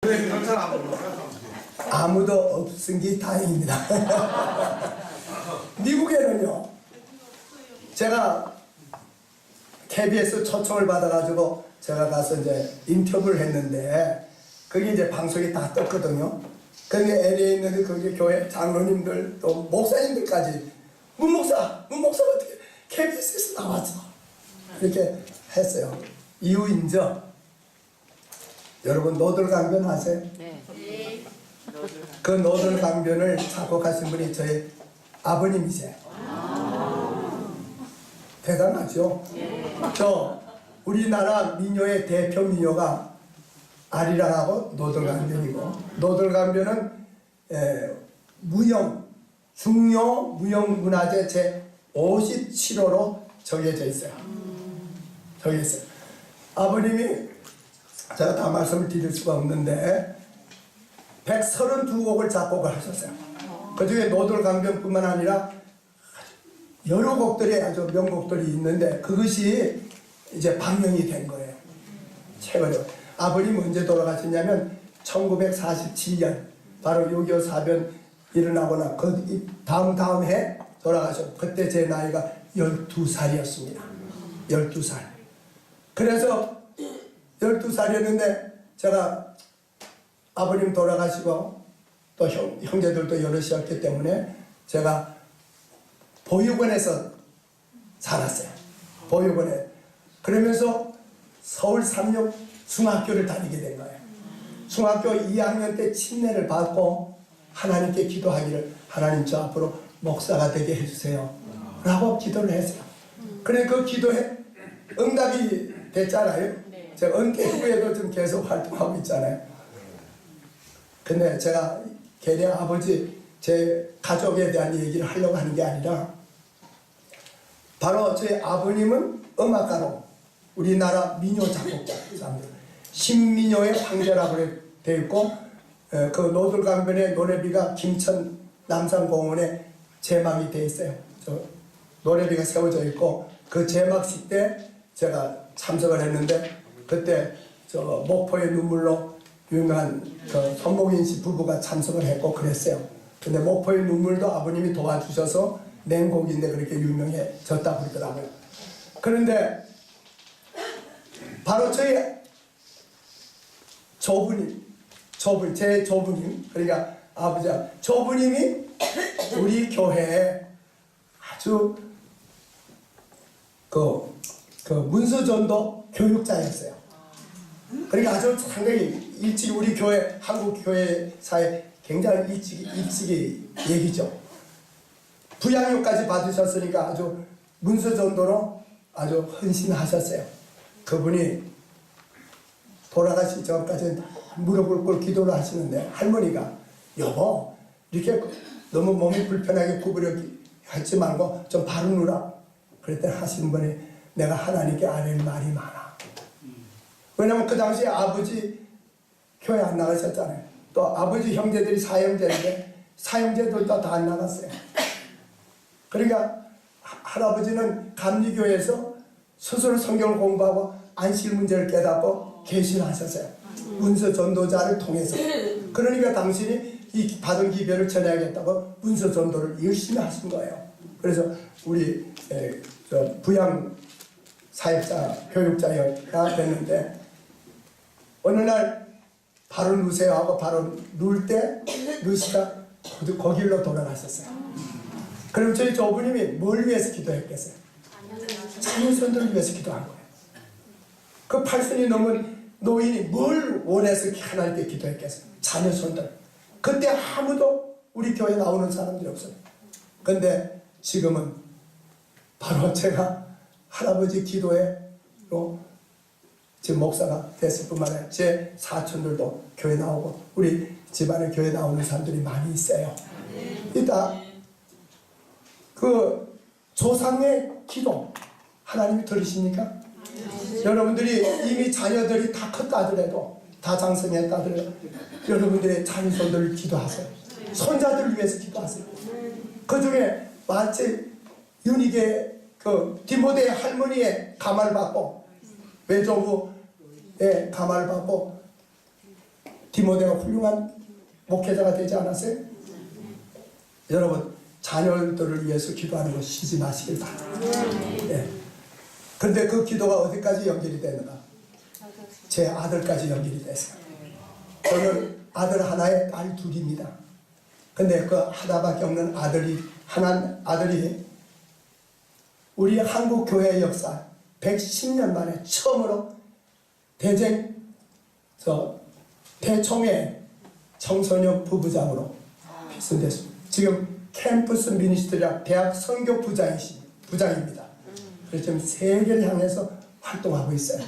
왜 경찰 안 불러? 아무도 없은 게 다행입니다. 미국에는요, 제가 KBS 초청을 받아가지고 제가 가서 이제 인터뷰를 했는데 그게 이제 방송이 다 떴거든요. 근데 LA에 있는 거기 교회 장로님들 또 목사님들까지 문 목사가 어떻게 KBS에서 나왔어? 이렇게 했어요. 이유인저 여러분 노들강변 아세요? 네. 그 노들강변을 작곡하신 분이 저희 아버님이세요. 대단하죠? 저 우리나라 민요의 대표 민요가 아리랑하고 노들강변이고, 노들강변은 무형 중요 무형문화재 제 57호로 정해져 있어요. 정해져 있어요. 아버님이 제가 다 말씀을 드릴 수가 없는데 132곡을 작곡을 하셨어요. 그 중에 노들강변뿐만 아니라 여러 곡들이 아주 명곡들이 있는데 그것이 이제 방영이 된 거예요. 최근에. 아버님 언제 돌아가셨냐면 1947년 바로 6.25 사변 일어나거나 그 다음 해 돌아가셨고, 그때 제 나이가 12살이었습니다. 12살. 그래서 12살이었는데 제가 아버님 돌아가시고 또 형제들도 여럿이었기 때문에 제가 보육원에서 살았어요. 보육원에. 그러면서 서울 삼육 중학교를 다니게 된 거예요. 중학교 2학년 때 침례를 받고 하나님께 기도하기를, 하나님 저 앞으로 목사가 되게 해주세요 라고 기도를 했어요. 그래 그 기도에 응답이 됐잖아요. 제가 은퇴 후에도 좀 계속 활동하고 있잖아요. 근데 제가 괜히 아버지 제 가족에 대한 얘기를 하려고 하는 게 아니라 바로 저희 아버님은 음악가로 우리나라 민요 작곡자, 신민요의 황제라고 되어 있고, 그 노들강변의 노래비가 김천 남산공원에 제막이 되어 있어요. 저 노래비가 세워져 있고 그 제막식 때 제가 참석을 했는데 그때 저 목포의 눈물로 유명한 그 손목인 씨 부부가 참석을 했고 그랬어요. 근데 목포의 눈물도 아버님이 도와주셔서 낸 곡인데 그렇게 유명해졌다고 그러더라고요. 그런데 바로 저희 제 조부님, 그러니까 아버지, 조부님이 우리 교회에 아주 그 문서전도 교육자였어요. 그러니까 아주 상당히 일찍 우리 교회, 한국 교회사에 굉장히 일찍이 얘기죠. 부양육까지 받으셨으니까 아주 문서전도로 아주 헌신하셨어요. 그분이 돌아가시기 전까지 무릎 꿇고 기도를 하시는데 할머니가 여보 이렇게 너무 몸이 불편하게 구부려 하지 말고 좀 바로 누라. 그랬더니 하시는 분이 내가 하나님께 아뢰는 말이 많아. 왜냐면 그 당시에 아버지 교회 안 나가셨잖아요. 또 아버지 형제들이 사형제인데 사형제들도 다 안 나갔어요. 그러니까 할아버지는 감리교회에서 스스로 성경을 공부하고 안식 문제를 깨닫고 개신하셨어요. 문서 전도자를 통해서. 그러니까 당신이 이 받은 기별을 전해야겠다고 문서 전도를 열심히 하신 거예요. 그래서 우리 부양 사역자, 교육자가 됐는데 어느 날 바로 누세요 하고 바로 누울 때 누시가 거길로 돌아가셨어요. 그럼 저희 조부님이 뭘 위해서 기도했겠어요? 자녀손들을 위해서 기도한 거예요. 그 8순이 넘은 노인이 뭘 원해서 하나님께 기도했겠어요? 자녀손들. 그때 아무도 우리 교회 나오는 사람들이 없어요. 근데 지금은 바로 제가 할아버지 기도회로 지금 목사가 됐을 뿐만 아니라 제 사촌들도 교회 나오고 우리 집안에 교회 나오는 사람들이 많이 있어요. 이따 그 조상의 기도 하나님이 들으십니까? 여러분들이 이미 자녀들이 다 컸다 하더라도 다 장성했다 하더라도 여러분들의 자녀손들을 기도하세요. 손자들을 위해서 기도하세요. 그 중에 마치 윤희계 그 디모데의 할머니의 가마를 받고 외조부의 가마를 받고 디모데가 훌륭한 목회자가 되지 않았어요? 여러분, 자녀들을 위해서 기도하는 거 쉬지 마시길 바랍니다. 예. 근데 그 기도가 어디까지 연결이 되는가? 제 아들까지 연결이 됐어요. 저는 아들 하나에 딸 둘입니다. 근데 그 하나밖에 없는 아들이 우리 한국 교회 역사 110년 만에 처음으로 대총회 청소년 부부장으로 필선됐습니다. 지금 캠퍼스 미니스트리아 대학 선교 부장입니다. 그래서 지금 세계를 향해서 활동하고 있어요.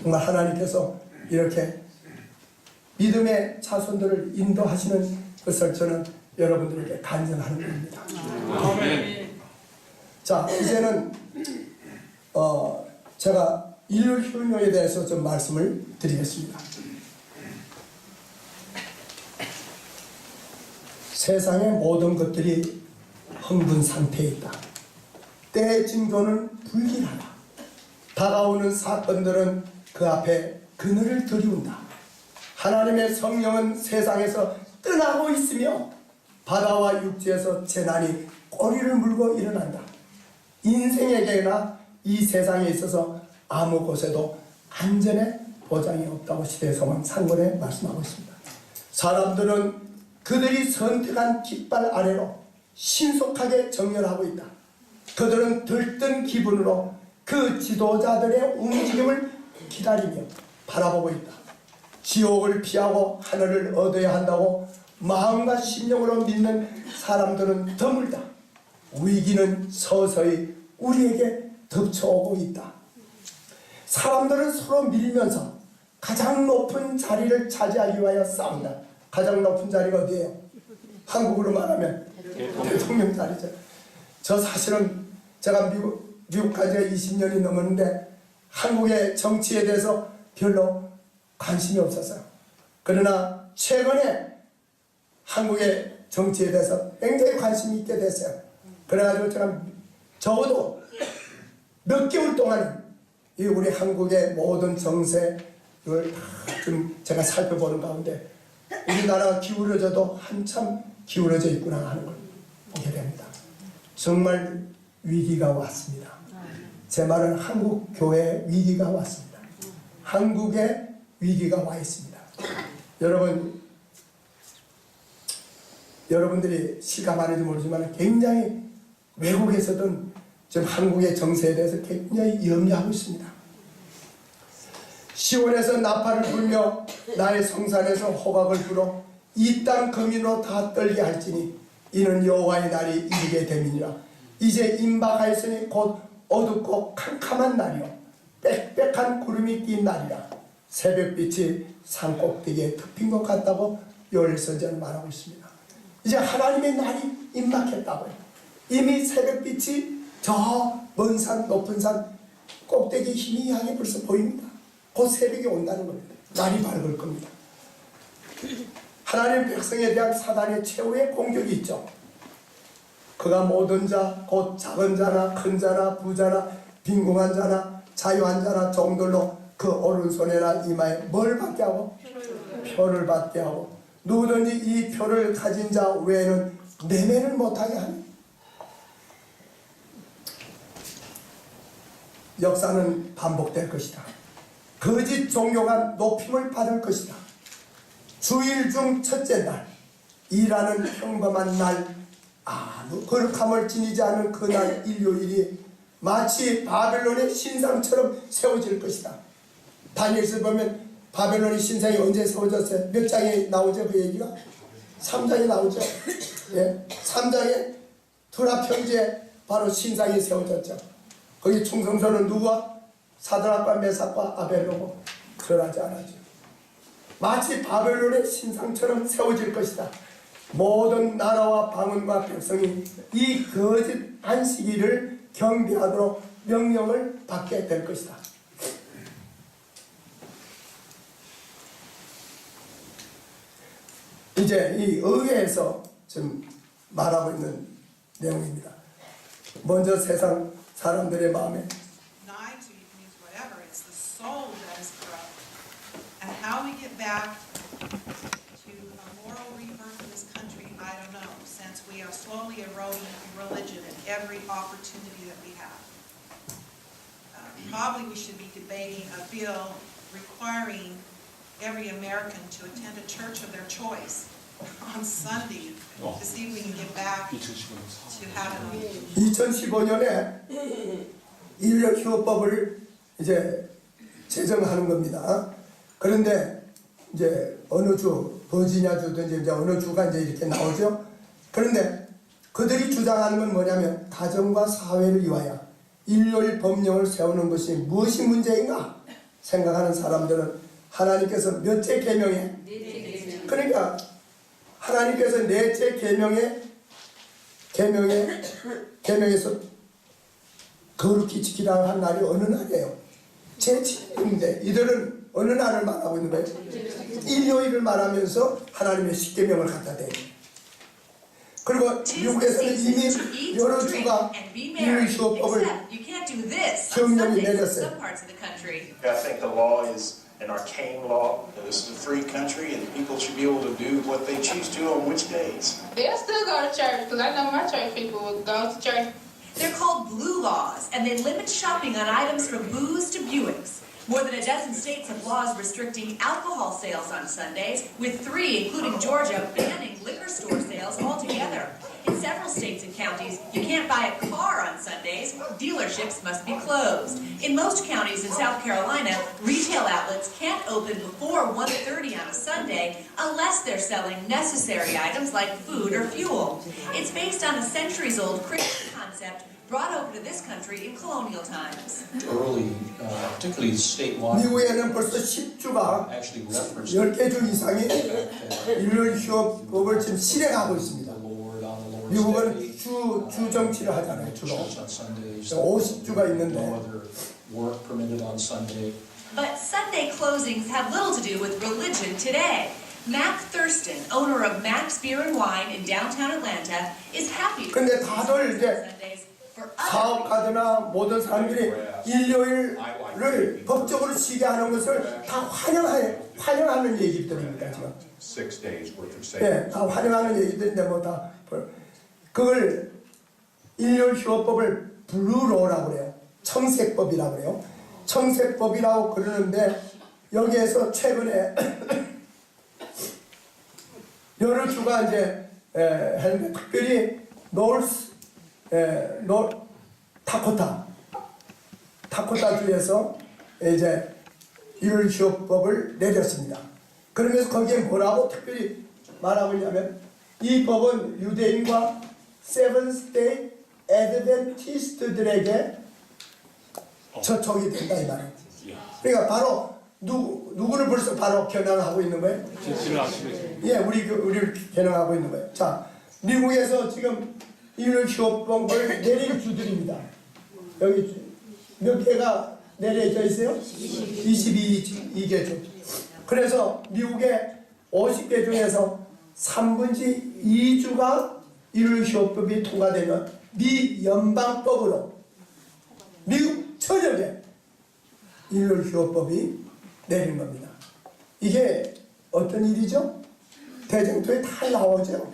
정말 하나님께서 이렇게 믿음의 자손들을 인도하시는 것을 저는 여러분들에게 간증하는 겁니다. 자, 이제는 제가 인류 흉노에 대해서 좀 말씀을 드리겠습니다. 세상의 모든 것들이 흥분 상태에 있다. 때의 징조는 불길하다. 다가오는 사건들은 그 앞에 그늘을 들이운다. 하나님의 성령은 세상에서 떠나고 있으며 바다와 육지에서 재난이 꼬리를 물고 일어난다. 인생에게나 이 세상에 있어서 아무 곳에도 안전의 보장이 없다고 시대성은 상권에 말씀하고 있습니다. 사람들은 그들이 선택한 깃발 아래로 신속하게 정렬하고 있다. 그들은 들뜬 기분으로 그 지도자들의 움직임을 기다리며 바라보고 있다. 지옥을 피하고 하늘을 얻어야 한다고 마음과 심령으로 믿는 사람들은 드물다. 위기는 서서히 우리에게 덮쳐오고 있다. 사람들은 서로 밀면서 가장 높은 자리를 차지하기 위하여 싸운다. 가장 높은 자리가 어디예요? 한국으로 말하면 대통령 자리죠. 저 사실은 제가 미국 간 지가 20년이 넘었는데 한국의 정치에 대해서 별로 관심이 없었어요. 그러나 최근에 한국의 정치에 대해서 굉장히 관심이 있게 됐어요. 그래가지고 제가 적어도 몇 개월 동안 이 우리 한국의 모든 정세를 다 좀 제가 살펴보는 가운데 우리나라가 기울어져도 한참 기울어져 있구나 하는 걸 보게 됩니다. 정말 위기가 왔습니다. 제 말은 한국 교회의 위기가 왔습니다. 한국의 위기가 와 있습니다. 여러분들이 실감하는지 모르지만 굉장히 외국에서든 지금 한국의 정세에 대해서 굉장히 염려하고 있습니다. 시온에서 나팔을 불며 나의 성산에서 호박을 불어 이 땅 거민으로 다 떨게 할지니 이는 여호와의 날이 이르게 됨이니라. 이제 임박하였으니 곧 어둡고 캄캄한 날이요 빽빽한 구름이 낀 날이라. 새벽빛이 산꼭대기에 덮인 것 같다고 요엘 선지자는 말하고 있습니다. 이제 하나님의 날이 임박했다고요. 이미 새벽빛이 저 먼 산 높은 산 꼭대기 희미하게 벌써 보입니다. 곧 새벽이 온다는 겁니다. 날이 밝을 겁니다. 하나님 백성에 대한 사단의 최후의 공격이 있죠. 그가 모든 자, 곧 작은 자나 큰 자나 부자나 빈궁한 자나 자유한 자나 종들로 그 오른손에나 이마에 뭘 받게 하고? 표를 받게 하고 누구든지 이 표를 가진 자 외에는 매매를 못하게 하니 역사는 반복될 것이다. 거짓 종교가 높임을 받을 것이다. 주일 중 첫째 날, 일하는 평범한 날, 아무 거룩함을 지니지 않은 그날 일요일이 마치 바벨론의 신상처럼 세워질 것이다. 다니엘서 보면 바벨론의 신상이 언제 세워졌어요? 몇 장에 나오죠? 그 얘기가? 3장에 나오죠. 예, 3장에 두라 평지에 바로 신상이 세워졌죠. 거기 충성소는 누구와? 사드락과 메삭과 아벨로고 절하지 않았죠. 마치 바벨론의 신상처럼 세워질 것이다. 모든 나라와 방언과 백성이 이 거짓 안식일을 경배하도록 명령을 받게 될 것이다. 이제 이 의회에서 지금 말하고 있는 내용입니다. 먼저 세상 사람들의 마음에 soul that is corrupt, and how we get back religion at every opportunity that we have. Probably we should be debating a bill requiring every American to attend a church of their choice on Sunday to see if we can get back to having 2015년에 인력 휴업법을 이제 제정하는 겁니다. 그런데 이제 어느 주, 버지니아주든지 이제 어느 주가 이제 이렇게 나오죠. 그런데 그들이 주장하는 건 뭐냐면 가정과 사회를 위하여 일요일 법령을 세우는 것이 무엇이 문제인가 생각하는 사람들은 하나님께서 몇째 계명에 그러니까 하나님께서 넷째 계명에서 거룩히 지키라 한 날이 어느 날이에요? 제7일인데 이들은 어느 날을 말하고 있는 거예요? 일요일을 말하면서 하나님의 십계명을 갖다 대요. 그리고 미국에서는 이미 여러 주가 일요일 휴업법을 명령이 내렸어요. I think the law is an arcane law. This is a free country, and people should be able to do what they choose to on which days. They'll still go to church because I know my church people will go to church. They're called blue laws, and they limit shopping on items from booze to Buicks. More than a dozen states have laws restricting alcohol sales on Sundays, with 3, including Georgia, banning liquor store sales altogether. In several states and counties, you can't buy a car on Sundays. Dealerships must be closed. In most counties in South Carolina, retail outlets can't open before 1:30 on a Sunday unless they're selling necessary items like food or fuel. It's based on a centuries-old Christian concept brought over to this country in colonial times. Early, particularly statewide, 미국에는 벌써 10주가 actually referenced 10개 주 이상이 일요일 휴업법을 지금 실행하고 있습니다. the Lord on the Lord's 미국은 Day. 주 정치를 하잖아요. 주로 Church on Sundays. 50주가 있는데 No other work permitted on Sunday. But Sunday closings have little to do with religion today. Mac Thurston, owner of Mac's Beer and Wine in downtown Atlanta, is happy to 근데 close 다들 이제 Sundays for other 사업가들나 모든 사람들이 일요일을 법적으로 쉬게 하는 것을 다 환영하는 얘기들입니다. 지금. 6 days worth of 예, savings. 다 환영하는 얘기들인데 뭐 다 그걸 일요일 휴업법을 블루로라고 그래요. 청색법이라고 그래요. 청색법이라고 그러는데 여기에서 최근에 여러 주가 이제 했는데 특별히 다코타 주에서 이제 일요일 휴업법을 내렸습니다. 그러면서 거기에 뭐라고 특별히 말하고 있냐면 이 법은 유대인과 세븐스데이 애드벤티스트들에게 저촉이 된다 이 말이에요. 그러니까 바로 누구를 벌써 바로 겨냥하고 있는 거예요? 예, 우리를 겨냥하고 있는 거예요. 자, 미국에서 지금 일요일 휴업법을 내린 주들입니다. 여기 몇 개가 내려져 있어요? 22개 주. 그래서 미국의 50개 중에서 3분의 2주가 일요일 휴업법이 통과되면 미 연방법으로 미국 전역에 일요일 휴업법이 내린 겁니다. 이게 어떤 일이죠? 대쟁투에 다 나오죠.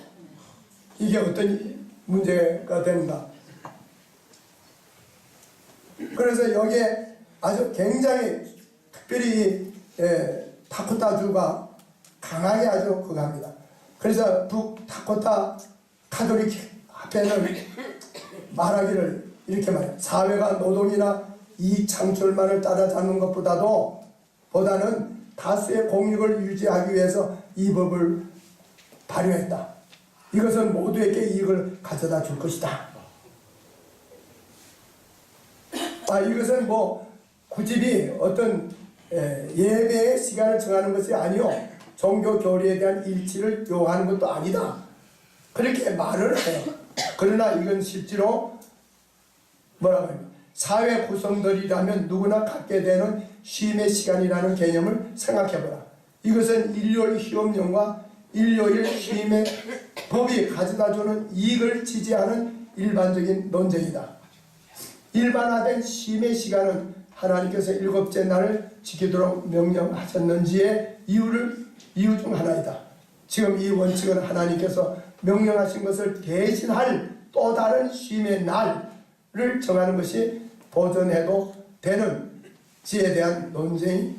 이게 어떤 문제가 된다. 그래서 여기에 아주 굉장히 특별히 다코타주가 강하게 아주 그거 합니다. 그래서 북다코타 카톨릭 협회는 말하기를 이렇게 말해요. 사회가 노동이나 이익 창출만을 따라잡는 보다는 다수의 공익을 유지하기 위해서 이 법을 발효했다. 이것은 모두에게 이익을 가져다 줄 것이다. 이것은 뭐 굳이 어떤 예배의 시간을 정하는 것이 아니요 종교 교리에 대한 일치를 요하는 것도 아니다. 그렇게 말을 해요. 그러나 이건 실제로 뭐라고 해요? 사회 구성들이라면 누구나 갖게 되는 쉼의 시간이라는 개념을 생각해보라. 이것은 일요일 휴업령과 일요일 쉼의 법이 가져다주는 이익을 지지하는 일반적인 논쟁이다. 일반화된 쉼의 시간은 하나님께서 7째 날을 지키도록 명령하셨는지의 이유 중 하나이다. 지금 이 원칙은 하나님께서 명령하신 것을 대신할 또 다른 쉼의 날을 정하는 것이 보존해도 되는 지에 대한 논쟁이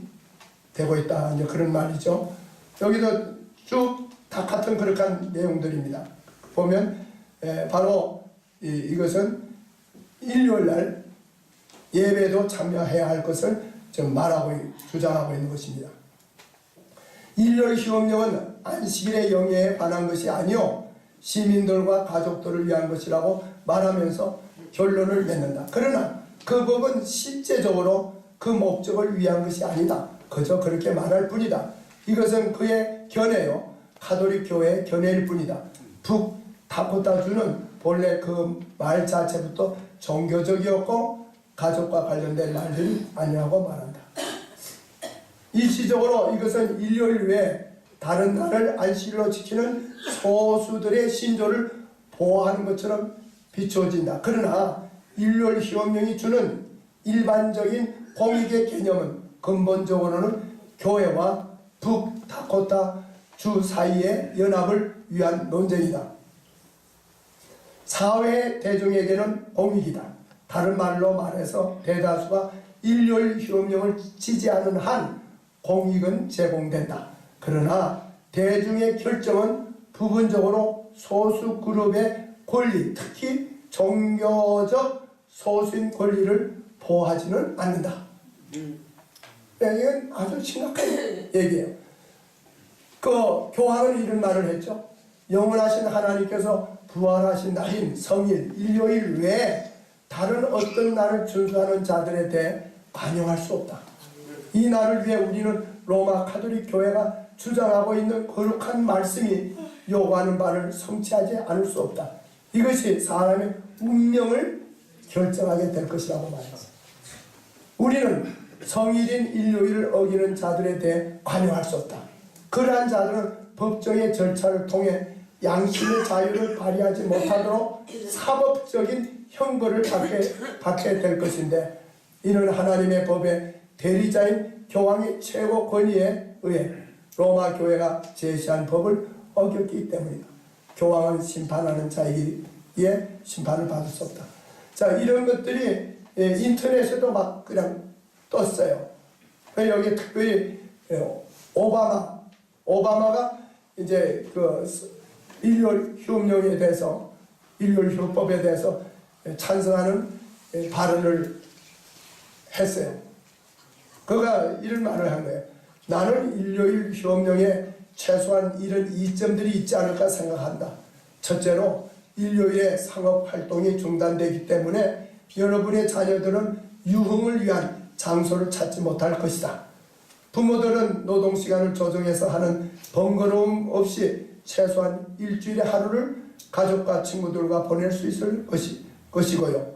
되고 있다. 이제 그런 말이죠. 여기도 쭉 다 같은 그렇게 내용들입니다. 보면 바로 이것은 일요일날 예배도 참여해야 할 것을 지금 주장하고 있는 것입니다. 일요일 휴업령은 안식일의 영예에 관한 것이 아니요 시민들과 가족들을 위한 것이라고 말하면서 결론을 맺는다. 그러나 그 법은 실제적으로 그 목적을 위한 것이 아니다. 그저 그렇게 말할 뿐이다. 이것은 그의 견해요. 가톨릭 교회의 견해일 뿐이다. 북다코타주는 본래 그 말 자체부터 종교적이었고 가족과 관련된 말들이 아니라고 말한다. 일시적으로 이것은 일요일 외에 다른 날을 안식일로 지키는 소수들의 신조를 보호하는 것처럼 비추어진다. 그러나 일요일 휴업령이 주는 일반적인 공익의 개념은 근본적으로는 교회와 북다코타 주 사이의 연합을 위한 논쟁이다. 사회 대중에게는 공익이다. 다른 말로 말해서 대다수가 일요일 휴업령을 지지하는 한 공익은 제공된다. 그러나 대중의 결정은 부분적으로 소수 그룹의 권리, 특히 종교적 소수인 권리를 보호하지는 않는다. 이건 아주 심각한 얘기예요. 그 교황은 이런 말을 했죠. 영원하신 하나님께서 부활하신 날인 성일, 일요일 외에 다른 어떤 날을 준수하는 자들에 대해 관용할 수 없다. 이 날을 위해 우리는 로마 가톨릭 교회가 주장하고 있는 거룩한 말씀이 요구하는 바를 성취하지 않을 수 없다. 이것이 사람의 운명을 결정하게 될 것이라고 말했습니다. 우리는 성일인 일요일을 어기는 자들에 대해 관용할 수 없다. 그러한 자들은 법정의 절차를 통해 양심의 자유를 발휘하지 못하도록 사법적인 형벌을 받게 될 것인데 이는 하나님의 법의 대리자인 교황의 최고 권위에 의해 로마 교회가 제시한 법을 어겼기 때문이다. 교황은 심판하는 자이기에 심판을 받을 수 없다. 자, 이런 것들이 인터넷에도 막 그냥 떴어요. 여기 특별히 오바마가 이제 그 일요일 휴업령에 대해서, 일요일 휴업법에 대해서 찬성하는 발언을 했어요. 그가 이런 말을 한 거예요. 나는 일요일 휴업령에 최소한 이런 이점들이 있지 않을까 생각한다. 첫째로 일요일에 상업활동이 중단되기 때문에 여러분의 자녀들은 유흥을 위한 장소를 찾지 못할 것이다. 부모들은 노동시간을 조정해서 하는 번거로움 없이 최소한 일주일에 하루를 가족과 친구들과 보낼 수 있을 것이고요.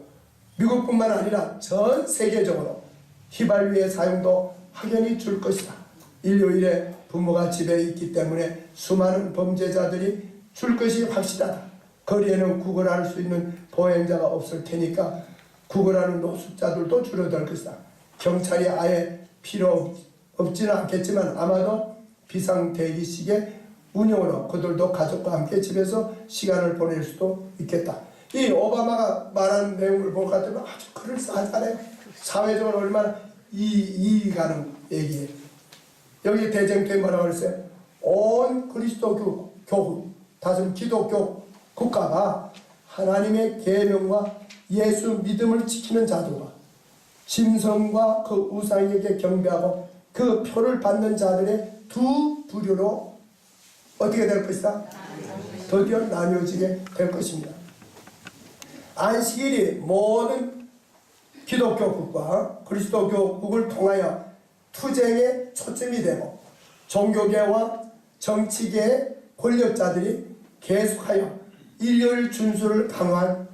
미국뿐만 아니라 전 세계적으로 휘발유의 사용도 확연히 줄 것이다. 일요일에 부모가 집에 있기 때문에 수많은 범죄자들이 줄 것이 확실하다. 거리에는 구걸할 수 있는 보행자가 없을 테니까 구걸하는 노숙자들도 줄어들 것이다. 경찰이 아예 필요 없지는 않겠지만 아마도 비상대기식의 운영으로 그들도 가족과 함께 집에서 시간을 보낼 수도 있겠다. 이 오바마가 말하는 내용을 볼 것 같으면 아주 그럴싸하잖아요. 사회적으로 얼마나 이익이 가는 얘기예요. 여기 대쟁투에 뭐라고 그랬어요? 온 그리스도 교회, 다시 기독교 국가가 하나님의 계명과 예수 믿음을 지키는 자들과 짐승과 그 우상에게 경배하고 그 표를 받는 자들의 두 부류로 어떻게 될 것이다? 드디어 나뉘어지게 될 것입니다. 안식일이 모든 기독교국과 그리스도교국을 통하여 투쟁에 초점이 되고 종교계와 정치계의 권력자들이 계속하여 일요일 준수를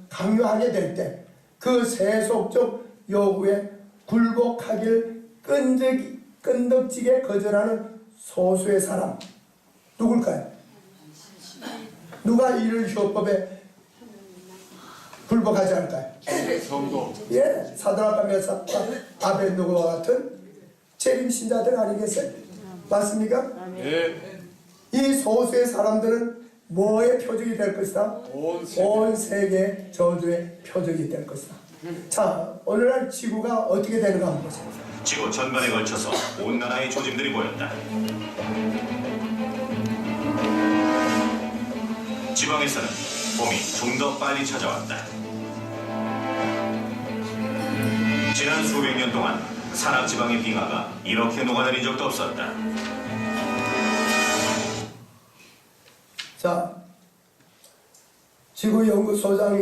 강요하게 될 때 그 세속적 요구에 굴복하길 끈덕지게 거절하는 소수의 사람 누굴까요? 누가 일요일 휴업법에 굴복하지 않을까요? 예, 사도락과 메사과 아벤누고와 같은 재림 신자들 아니겠어요? 맞습니까? 이 소수의 사람들은 뭐의 표적이 될 것이다? 온 세계 저주의 표적이 될 것이다. 자, 오늘날 지구가 어떻게 되는가 한번 보세요. 지구 전반에 걸쳐서 온 나라의 조짐들이 보였다. 지방에서는 봄이 좀 더 빨리 찾아왔다. 지난 수백 년 동안 산악 지방의 빙하가 이렇게 녹아내린 적도 없었다. 자, 지구연구소장이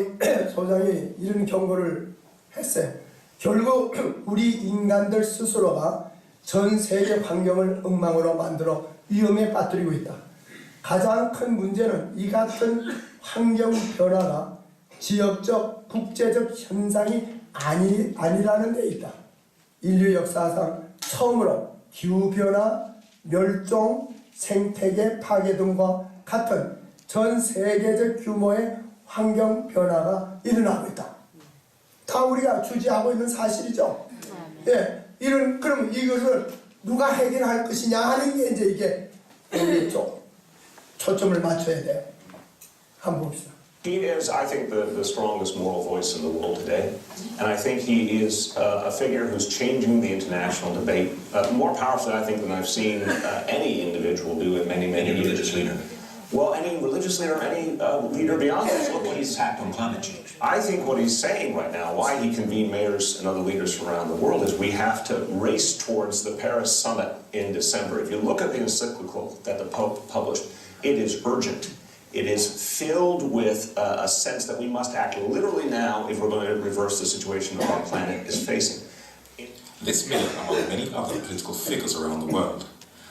이런 경고를 했어요. 결국 우리 인간들 스스로가 전 세계 환경을 엉망으로 만들어 위험에 빠뜨리고 있다. 가장 큰 문제는 이 같은 환경 변화가 지역적, 국제적 현상이 아니라는 데 있다. 인류 역사상 처음으로 기후변화, 멸종, 생태계 파괴 등과 같은 전 세계적 규모의 환경 변화가 일어나고 있다. 다 우리가 주지하고 있는 사실이죠. 예, 그럼 이것을 누가 해결할 것이냐 하는 게 이제 이게 우리 좀 초점을 맞춰야 돼요. 한번 봅시다. He is, I think, the strongest moral voice in the world today. And I think he is a figure who's changing the international debate more powerfully, I think, than I've seen any individual do in many, many years. religious leader. Well, any religious leader, any leader beyond this. Look, he's Impact on climate change. I think what he's saying right now, why he convened mayors and other leaders from around the world, is we have to race towards the Paris summit in December. If you look at the encyclical that the Pope published, it is urgent. It is filled with a sense that we must act literally now if we're going to reverse the situation that our planet is facing. This mayor, among many other political figures around the world,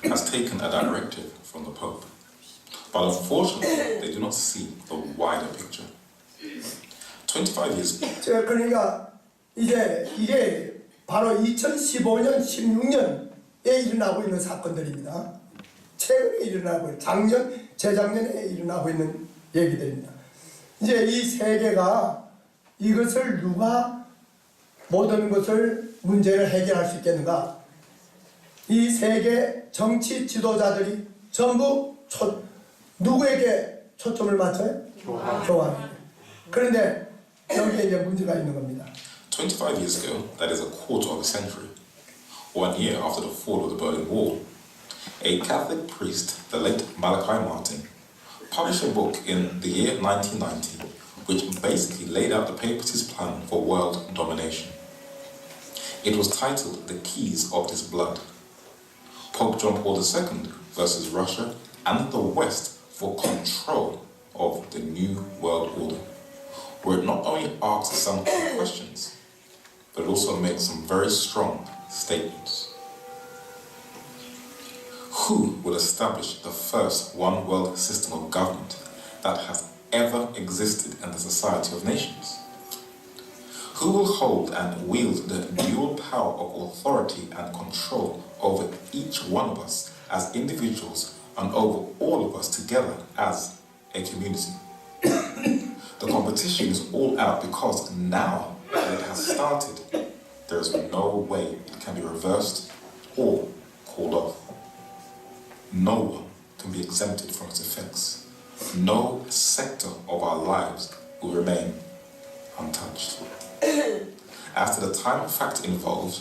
has taken a directive from the Pope. But unfortunately, they do not see the wider picture. 25 years ago, 제가 그러니까 이게 바로 2015년, 16년에 일어나고 있는 사건들입니다. 최근에 일어나고 있는, 재작년에 일어나고 있는 얘기들입니다. 이제 이 세계가 이것을 누가 모든 것을 문제를 해결할 수 있겠는가? 이 세계 정치 지도자들이 전부 누구에게 초점을 맞춰요? 교황. 그런데 여기에 이제 문제가 있는 겁니다. 25 years ago, that is a quarter of a century, 1 year after the fall of the Berlin Wall, a Catholic priest, the late Malachi Martin, published a book in the year 1990 which basically laid out the papacy's plan for world domination. It was titled The Keys of This Blood. Pope John Paul II versus Russia and the West for control of the new world order, where it not only asks some key questions, but it also makes some very strong statements. Who will establish the first one world system of government that has ever existed in the society of nations? Who will hold and wield the dual power of authority and control over each one of us as individuals and over all of us together as a community? The competition is all out because now that it has started, there is no way it can be reversed or called off. No one can be exempted from its effects. No sector of our lives will remain untouched. As to the time factor involved,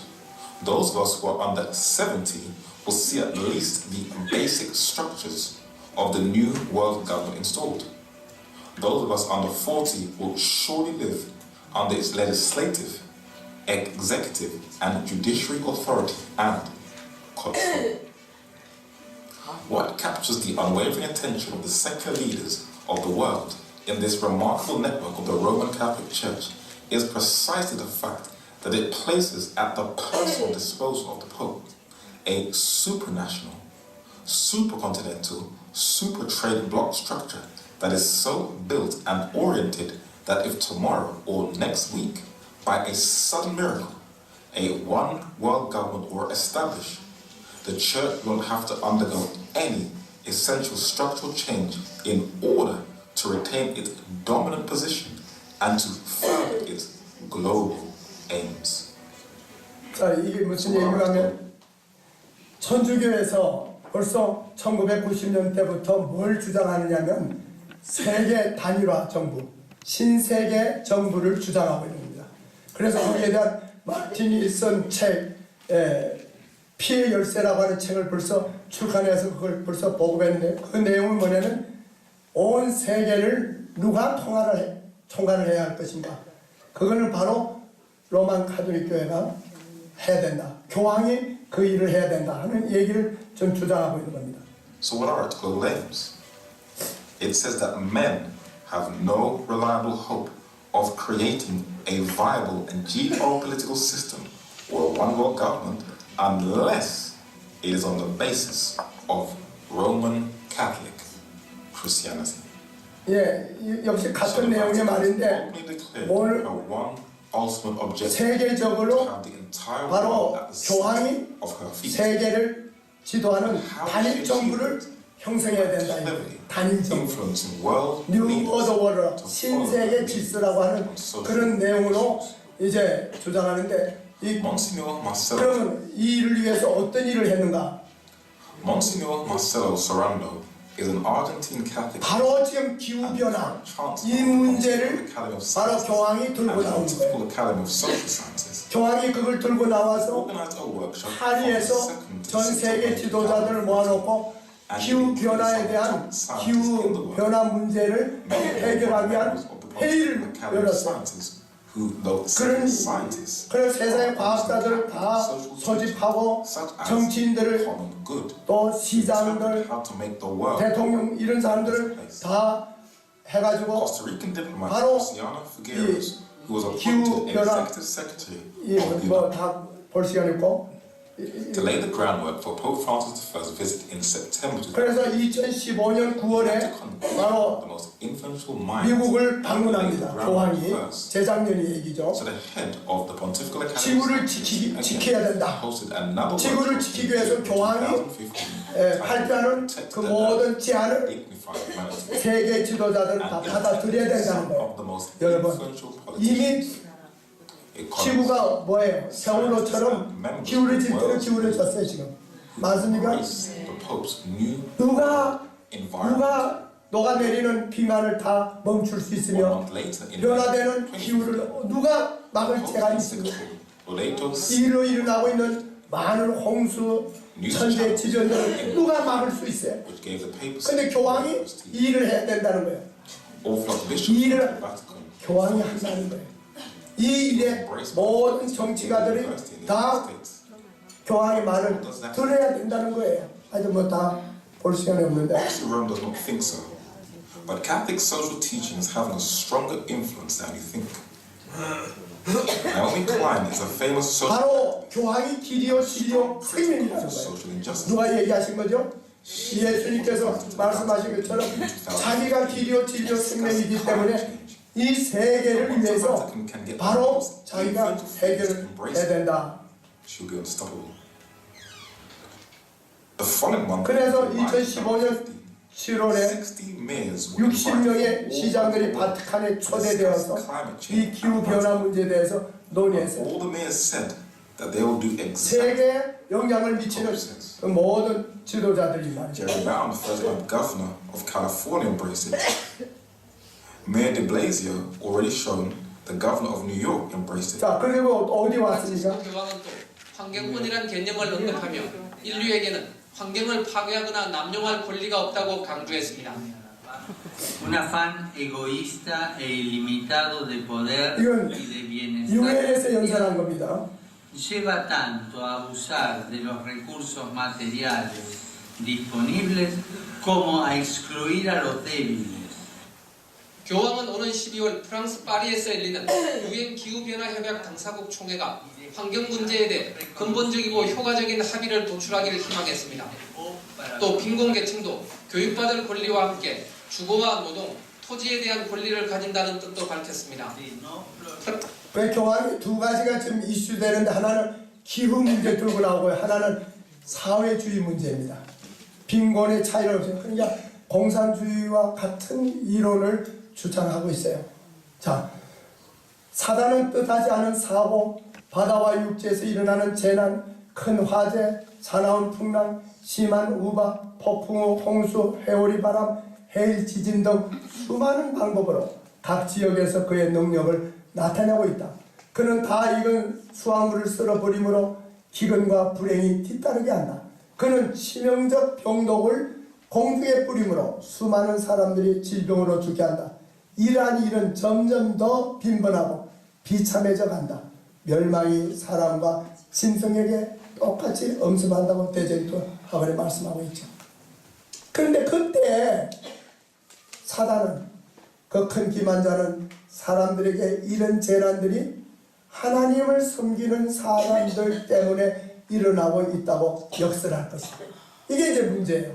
those of us who are under 70 will see at least the basic structures of the new world government installed. Those of us under 40 will surely live under its legislative, executive, and judiciary authority and control. What captures the unwavering attention of the secular leaders of the world in this remarkable network of the Roman Catholic Church is precisely the fact that it places at the personal disposal of the Pope a supranational, supercontinental, super-trading bloc structure that is so built and oriented that if tomorrow or next week, by a sudden miracle, a one world government were established, the Church won't have to undergo any essential structural change in order to retain its dominant position and to further its global aims. 자, 이게 무슨 얘기냐면 천주교에서 벌써 1990년대부터 뭘 주장하느냐면 세계 단일화 정부, 신세계 정부를 주장하고 있는 겁니다. 그래서 거기에 대한 마틴 윌슨 책, 피해 열쇠라고 하는 책을 벌써 출간해서 그걸 벌써 보급했는데 그 내용은 뭐냐면 온 세계를 누가 총괄을 해야 할 것인가. 그거는 바로 로만 가톨릭 교회가 해야 된다. 교황이 그 일을 해야 된다 하는 얘기를 좀 주장하고 있는 겁니다. So what our article claims? It says that men have no reliable hope of creating a viable and geopolitical system or one world government unless it is on the basis of Roman Catholic Christianity. 예, 역시 같은 내용의 말인데 오늘 ultimate objective 세계적으로 to have the entire 바로 world at the 교황이 center of her feet. 세계를 지도하는 단일 정부를 형성해야 된다. 단일 정부. Influencing world 뉴 leaders 오더 워더 to 신세계 질서라고 하는 그런 내용으로 이제 주장하는데 이 Monsignor Marcelo, 그러면 이 일을 위해서 어떤 일을 했는가? Monsignor Marcelo Sorando is an Argentine Catholic 바로 지금 기후 변화 이 문제를 바로 교황이 들고 나온 거예요. Academy of Social Sciences. 교황이 그걸 들고 나와서 Organized a workshop on the 파리에서 2nd to 전 6th 세계 of 지도자들을 모아놓고 기후 변화에 대한 기후 변화 문제를 해결하기 위한 회의를 열었어요. 그런 세상의 과학자들을 다 소집하고 정치인들을 또 시장들, 대통령 이런 사람들을 다 해가지고 바로 이 기후 변화 뭐다 볼 시간 있고 to lay the groundwork for Pope Francis I's visit in September 2000. 그래서 2015년 9월에 바로 The most influential minds 미국을 방문합니다. 교황이 재작년 얘기죠. So the head of the Pontifical Academy 지구를 지켜야 된다. hosted another 지구를 workshop 지키기 위해서 교황이 2015 발표하는 그 모든 제안을 dignified humanity. 세계 지도자들은 다 받아들여야 된다는 거예요. Of the most 여러분 influential 이미 politicians. 지구가 뭐예요? 세월호처럼 기울어질 기울어졌어요 지금. 맞습니까? 누가 녹아내리는 비만을 다 멈출 수 있으며 변화되는 기후를 누가 막을 재간이 있습니까? 이로 일어나고 있는 많은 홍수, 천재 지변들을 누가 막을 수 있어요? 근데 교황이 이 일을 해야 된다는 거예요. 이 일을 교황이 한다는 거예요. 이 일에 모든 정치가들이 다 교황의 말을 들어야 된다는 거예요. 아주 뭐 다 볼 시간이 없는데. Rome does not think so, but Catholic social teaching is having a stronger influence than you think. Naomi Klein is a famous social. 바로 교황이 길이요 진리요 생명이라는 거예요. 누가 얘기하신 거죠? 예수님께서 말씀하신 것처럼 자기가 길이요 진리요 생명이기 때문에 이 세계를 위해서 바로 자기가 해결을 해야 된다. 그래서 2015년 7월에 60명의 시장들이 바티칸에 초대되어서 이 기후변화 문제에 대해서 논의했어요. 세계에 영향을 미치는 그 모든 지도자들이 말이죠. Mayor de Blasio already shown the governor of New York embraced it. 자, 그리고 어디 왔습니까? 교황은 또 환경권이란 개념을 언급하며 인류에게는 환경을 파괴하거나 남용할 권리가 없다고 강조했습니다. Un afán egoísta e ilimitado de poder 이건 y de bienestar 유엔에서 연설한 겁니다. lleva tanto a abusar de los recursos materiales disponibles como a excluir a los débiles. 교황은 오는 12월 프랑스 파리에서 열리는 유엔 기후변화 협약 당사국 총회가 환경 문제에 대해 근본적이고 효과적인 합의를 도출하기를 희망했습니다. 또 빈곤계층도 교육받을 권리와 함께 주거와 노동, 토지에 대한 권리를 가진다는 뜻도 밝혔습니다. 왜 교황이 두 가지가 지금 이슈되는데 하나는 기후 문제 들고 나오고 하나는 사회주의 문제입니다. 빈곤의 차이를 없애요. 그러니까 공산주의와 같은 이론을 주장하고 있어요. 자, 사단은 뜻하지 않은 사고, 바다와 육지에서 일어나는 재난, 큰 화재, 사나운 풍랑, 심한 우박, 폭풍우, 홍수, 회오리 바람, 해일, 지진 등 수많은 방법으로 각 지역에서 그의 능력을 나타내고 있다. 그는 다 익은 수확물을 쓸어버림으로 기근과 불행이 뒤따르게 한다. 그는 치명적 병독을 공중에 뿌림으로 수많은 사람들이 질병으로 죽게 한다. 이러한 일은 점점 더 빈번하고 비참해져 간다. 멸망이 사람과 짐승에게 똑같이 엄습한다고 대전도 하번에 말씀하고 있죠. 그런데 그때 사단은, 그 큰 기만자는 사람들에게 이런 재난들이 하나님을 섬기는 사람들 때문에 일어나고 있다고 역설할 것이다. 이게 이제 문제예요.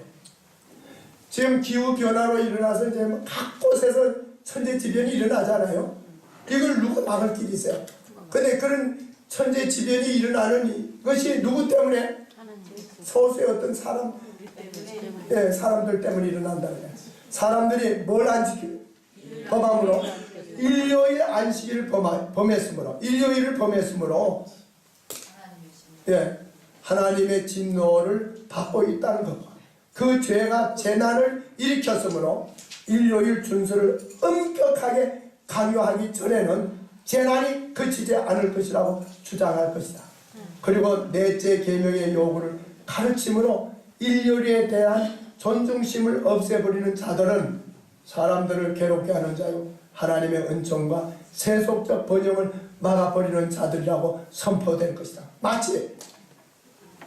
지금 기후변화로 일어나서 이제 각 곳에서 천재지변이 일어나잖아요. 이걸 누가 막을 길이 있어요? 근데 그런 천재지변이 일어나는 것이 누구 때문에? 소수의 어떤 사람, 사람들 때문에 일어난다는 거예요. 사람들이 뭘 안 지키고 범함으로 일요일 안식일을 범했으므로, 일요일을 범했으므로 하나님의 진노를 받고 있다는 것. 그 죄가 재난을 일으켰으므로 일요일 준수를 엄격하게 강요하기 전에는 재난이 그치지 않을 것이라고 주장할 것이다. 그리고 넷째 계명의 요구를 가르침으로 일요일에 대한 존중심을 없애버리는 자들은 사람들을 괴롭게 하는 자요, 하나님의 은총과 세속적 번영을 막아버리는 자들이라고 선포될 것이다. 마치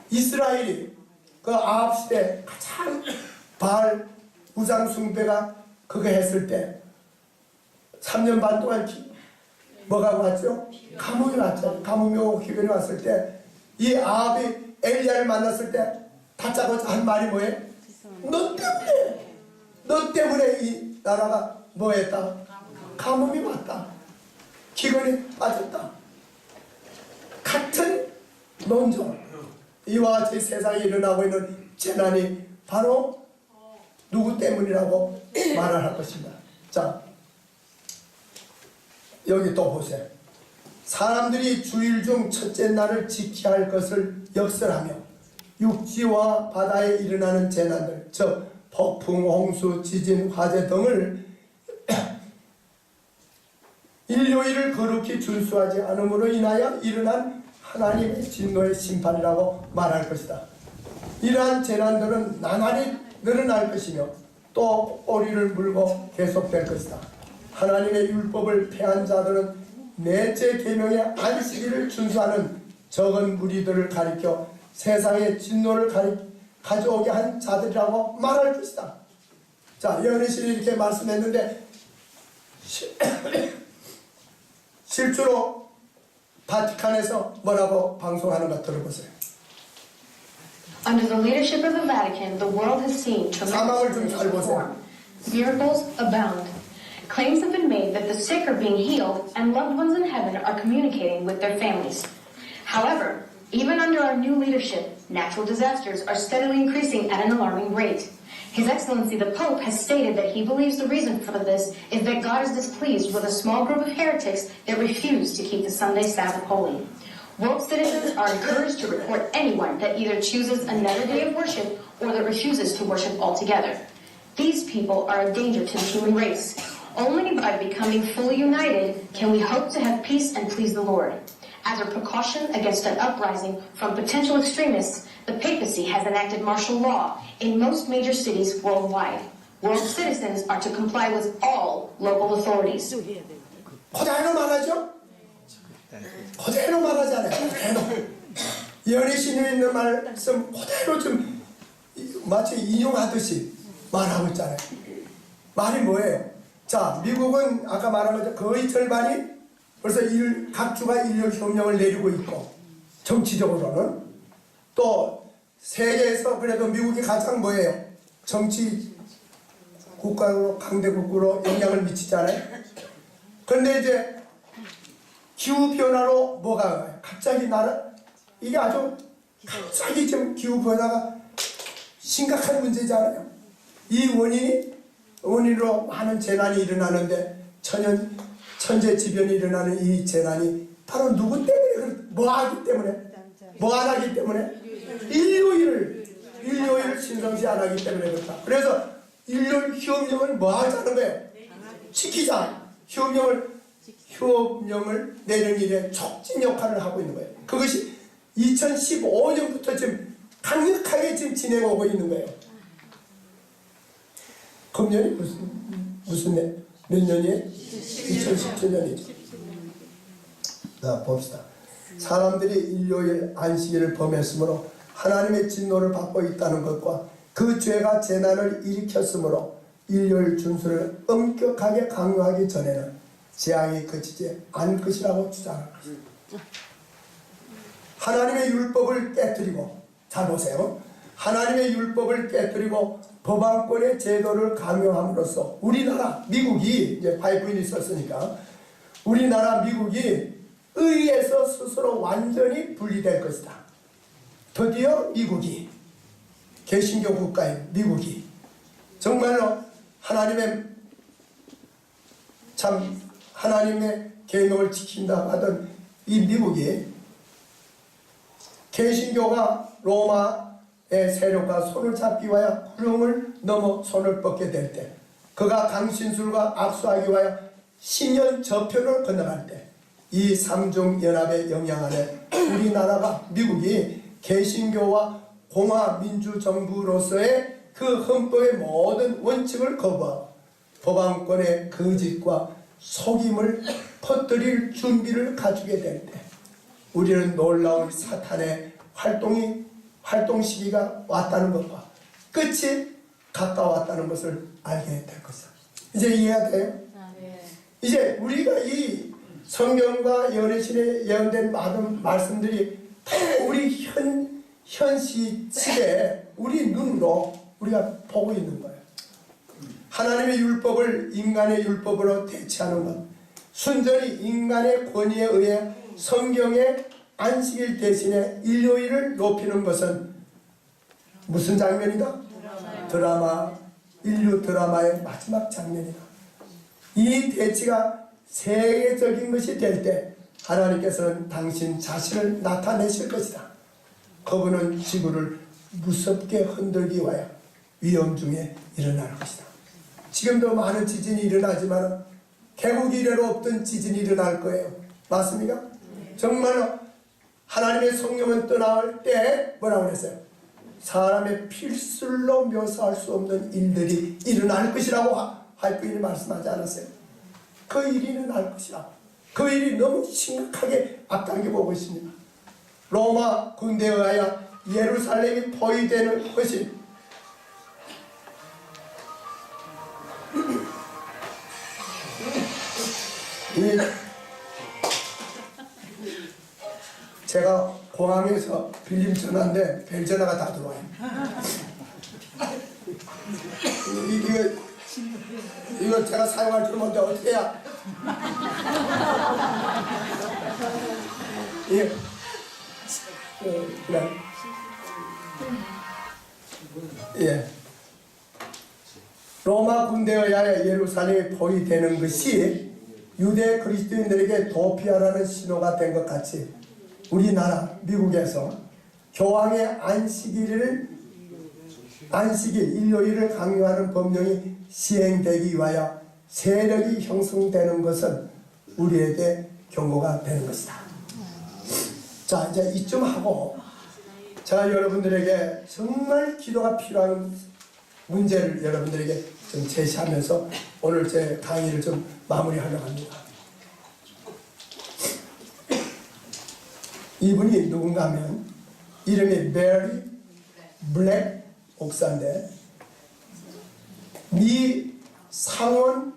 이스라엘이 그 아합 시대 가장 바알 우상 숭배가 그거 했을 때 3년 반 동안 뭐가 왔죠? 가뭄이 왔죠. 가뭄이 오고 기근이 왔을 때 이 아합이 엘리야를 만났을 때 다짜고짜 한 말이 뭐예요? 너 때문에 이 나라가 뭐했다? 가뭄이 왔다. 기근이 빠졌다. 같은 논정. 이와 같이 세상에 일어나고 있는 재난이 바로 누구 때문이라고 말을 할 것입니다. 자, 여기 또 보세요. 사람들이 주일 중 첫째 날을 지켜야 할 것을 역설하며 육지와 바다에 일어나는 재난들, 즉 폭풍, 홍수, 지진, 화재 등을 일요일을 거룩히 준수하지 않음으로 인하여 일어난 하나님의 진노의 심판이라고 말할 것이다. 이러한 재난들은 나날이 늘어날 것이며 또 꼬리를 물고 계속될 것이다. 하나님의 율법을 폐한 자들은 넷째 계명의 안식일을 준수하는 적은 무리들을 가리켜 세상의 진노를 가져오게 한 자들이라고 말할 것이다. 자, 여인신이 이렇게 말씀했는데 실제로 바티칸에서 뭐라고 방송하는 것 들어보세요. Under the leadership of the Vatican, the world has seen tremendous reform. Miracles abound. Claims have been made that the sick are being healed and loved ones in heaven are communicating with their families. However, even under our new leadership, natural disasters are steadily increasing at an alarming rate. His Excellency the Pope has stated that he believes the reason for this is that God is displeased with a small group of heretics that refuse to keep the Sunday Sabbath holy. World citizens are encouraged to report anyone that either chooses another day of worship or that refuses to worship altogether. These people are a danger to the human race. Only by becoming fully united can we hope to have peace and please the Lord. As a precaution against an uprising from potential extremists, the papacy has enacted martial law in most major cities worldwide. World citizens are to comply with all local authorities. 그대로 말하죠? 그대로 말하잖아요. 그대로. 연희신이 있는 말씀 그대로 좀 마치 인용하듯이 말하고 있잖아요. 말이 뭐예요? 자, 미국은 아까 말한 것처럼 거의 절반이 벌써 각 주가 일요일 협령을 내리고 있고, 정치적으로는 또 세계에서 그래도 미국이 가장 뭐예요? 정치 국가로, 강대국으로 영향을 미치잖아요. 그런데 이제 기후변화로 뭐가 와요? 갑자기 이게 아주 갑자기 지금 기후변화가 심각한 문제잖아요. 이 원인으로 많은 재난이 일어나는데 천재지변이 일어나는 이 재난이 바로 누구 때문에, 뭐 하기 때문에, 뭐 안 하기 때문에, 일요일을 신성시 안 하기 때문에 그렇다. 그래서 일요일 휴업령을 뭐 하자는 거예요? 지키자. 휴업령을 내는 일에 촉진 역할을 하고 있는 거예요. 그것이 2015년부터 지금 강력하게 지금 진행하고 있는 거예요. 금년이 몇 년이에요? 2017년이죠. 자, 봅시다. 사람들이 일요일 안식일을 범했으므로 하나님의 진노를 받고 있다는 것과 그 죄가 재난을 일으켰으므로 일요일 준수를 엄격하게 강요하기 전에는 재앙이 그치지 않을 것이라고 주장하는 것입니다. 하나님의 율법을 깨뜨리고, 잘 보세요. 하나님의 율법을 깨뜨리고 법안권의 제도를 강요함으로써 우리나라, 미국이 이제 파이프인이 있었으니까 우리나라, 미국이 의에서 스스로 완전히 분리될 것이다. 드디어 미국이, 개신교 국가인 미국이 정말로 하나님의 계명을 지킨다 하던 이 미국이 개신교가 로마의 세력과 손을 잡기 위하여 구름을 넘어 손을 뻗게 될 때, 그가 강신술과 악수하기 위하여 신년 저편을 건너갈 때, 이 삼중연합의 영향 아래 우리나라가, 미국이 개신교와 공화민주정부로서의 그 헌법의 모든 원칙을 거부하고 법안권의 거짓과 속임을 퍼뜨릴 준비를 갖추게 될 때, 우리는 놀라운 사탄의 활동 시기가 왔다는 것과 끝이 가까웠다는 것을 알게 될 것이다. 이제 이해가 돼요? 이제 우리가 이 성경과 예언의 예언된 많은 말씀들이 다 우리 현 시대에 우리 눈으로 우리가 보고 있는 거예요. 하나님의 율법을 인간의 율법으로 대체하는 것, 순전히 인간의 권위에 의해 성경의 안식일 대신에 일요일을 높이는 것은 무슨 장면이다? 인류 드라마의 마지막 장면이다. 이 대치가 세계적인 것이 될 때 하나님께서는 당신 자신을 나타내실 것이다. 그분은 지구를 무섭게 흔들기 위하여 위험 중에 일어날 것이다. 지금도 많은 지진이 일어나지만 개국 이래로 없던 지진이 일어날 거예요. 맞습니까? 정말로 하나님의 성령은 떠나올 때 뭐라고 그랬어요? 사람의 필술로 묘사할 수 없는 일들이 일어날 것이라고 할부인이 말씀하지 않았어요? 그 일이 일어날 것이라고. 그 일이 너무 심각하게 앞당겨 보고 있습니다. 로마 군대에 의하여 예루살렘이 포위되는 것이 제가 공항에서 빌린 전화인데 벨 전화가 다 들어와요. 이거 제가 사용할 줄 모르는데 어떻게 해야? 예. 그래. 예. 로마 군대에 의하여 예루살렘이 포위되는 것이 유대 그리스도인들에게 도피하라는 신호가 된 것 같이 우리나라 미국에서 교황의 안식일 일요일을 강요하는 법령이 시행되기 위하여 세력이 형성되는 것은 우리에게 경고가 되는 것이다. 자, 이제 이쯤 하고 제가 여러분들에게 정말 기도가 필요한 문제를 여러분들에게 좀 제시하면서 오늘 제 강의를 좀 마무리하려고 합니다. 이분이 누군가 하면 이름이 메리 블랙 목사인데 미 상원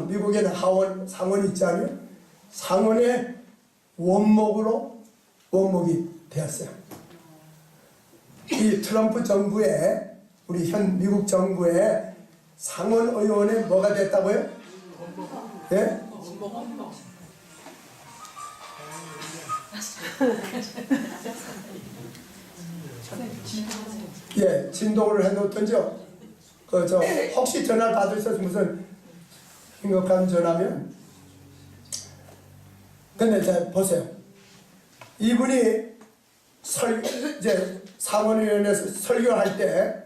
미국에는 하원 상원 있지 않아요? 상원의 원목이 되었어요. 이 트럼프 정부의 우리 현 미국 정부의 상원 의원에 뭐가 됐다고요? 예? 예, 진동을 해놓던죠. 혹시 전화를 받으셔서 무슨 심각한 전화면, 근데 자 보세요. 이분이 이제 상원의원에서 설교할 때